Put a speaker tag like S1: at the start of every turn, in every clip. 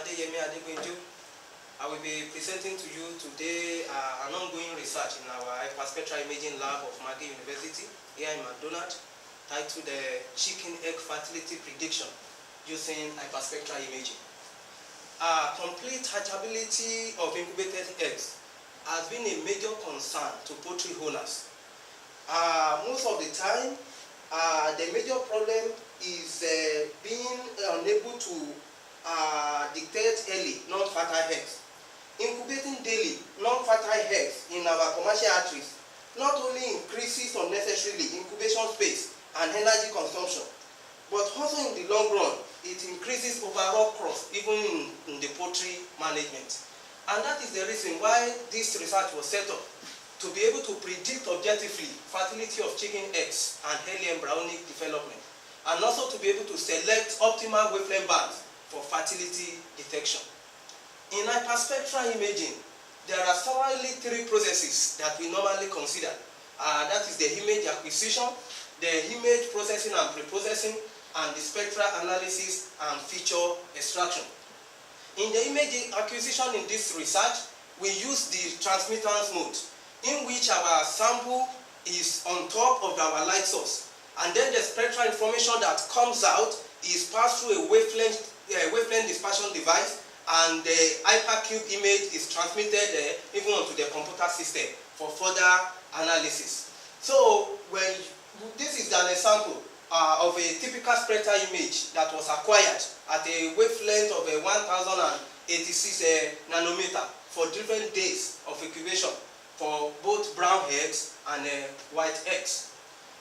S1: Adeyemi Adegbenjo. I will be presenting to you today an ongoing research in our hyperspectral imaging lab of Maggie University here in McDonald, titled Chicken Egg Fertility Prediction using hyperspectral imaging. Complete hatchability of incubated eggs has been a major concern to poultry owners. Most of the time, the major problem is being unable to dictate early non-fertile eggs. Incubating daily non-fertile eggs in our commercial hatcheries not only increases unnecessarily incubation space and energy consumption, but also in the long run, it increases overall cost even in the poultry management. And that is the reason why this research was set up, to be able to predict objectively fertility of chicken eggs and early embryonic development, and also to be able to select optimal wavelength bands for fertility detection. In hyperspectral imaging, there are thoroughly three processes that we normally consider. That is the image acquisition, the image processing and pre-processing, and the spectral analysis and feature extraction. In the image acquisition in this research, we use the transmittance mode, in which our sample is on top of our light source, and then the spectral information that comes out is passed through a wavelength dispersion device, and the hypercube image is transmitted even onto the computer system for further analysis. So this is an example of a typical spectral image that was acquired at a wavelength of 1086 nanometer for different days of incubation for both brown eggs and white eggs.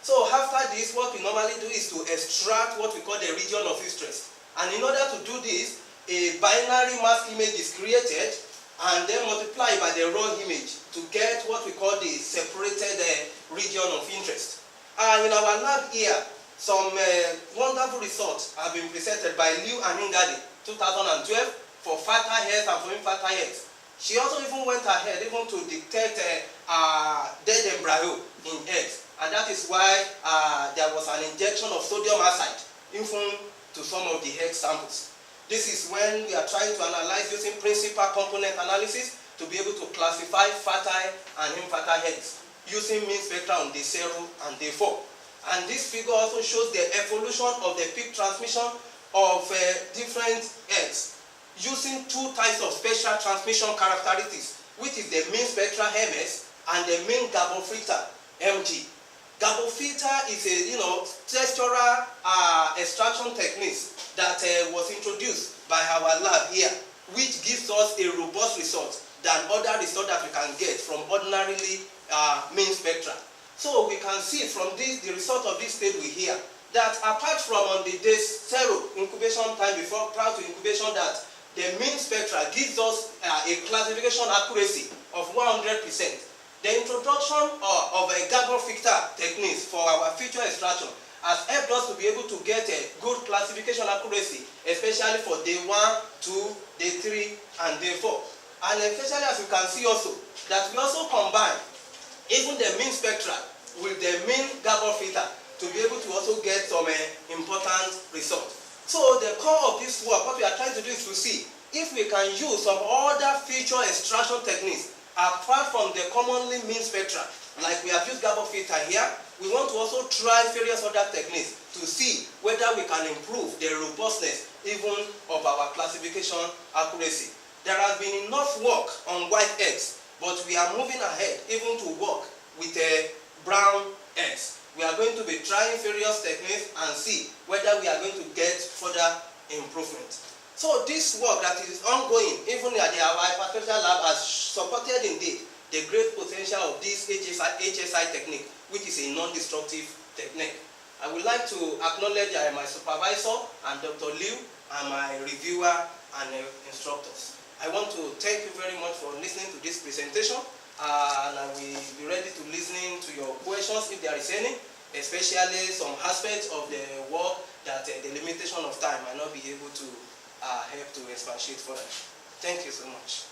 S1: So after this, what we normally do is to extract what we call the region of interest. And in order to do this, a binary mask image is created and then multiplied by the raw image to get what we call the separated region of interest. In our lab here, some wonderful results have been presented by Liu and Ingadi, 2012, for fertile eggs and for infertile eggs. She also even went ahead even to detect dead embryo in eggs, and that is why there was an injection of sodium oxide even to some of the egg samples. This is when we are trying to analyze using principal component analysis to be able to classify fertile and infertile eggs using mean spectra on day 0 and day 4. And this figure also shows the evolution of the peak transmission of different eggs using two types of spectral transmission characteristics, which is the mean spectra MS and the mean Gabor filter MG. Gabor filter is a textural extraction techniques that was introduced by our lab here, which gives us a robust result than other results that we can get from ordinarily mean spectra. So we can see from this, the result of this table here, that apart from on the day 0 incubation time prior to incubation, that the mean spectra gives us a classification accuracy of 100%. The introduction of a Gabor filter techniques for our feature extraction has helped us to be able to get a good classification accuracy, especially for day 1, 2, day 3, and day 4. And especially as you can see also, that we also combine even the mean spectra with the mean Gabor filter to be able to also get some important results. So the core of this work, what we are trying to do is to see if we can use some other feature extraction techniques apart from the commonly mean spectra. Like we have used Gabor filter here, we want to also try various other techniques to see whether we can improve the robustness even of our classification accuracy. There has been enough work on white eggs, but we are moving ahead even to work with brown eggs. We are going to be trying various techniques and see whether we are going to get further improvement. So this work that is ongoing, even at our hyperspectral lab, has supported indeed the great potential of this HSI technique, which is a non-destructive technique. I would like to acknowledge my supervisor and Dr. Liu and my reviewer and instructors. I want to thank you very much for listening to this presentation, and I will be ready to listen to your questions if there is any, especially some aspects of the work that the limitation of time might not be able to help to expatiate further. Thank you so much.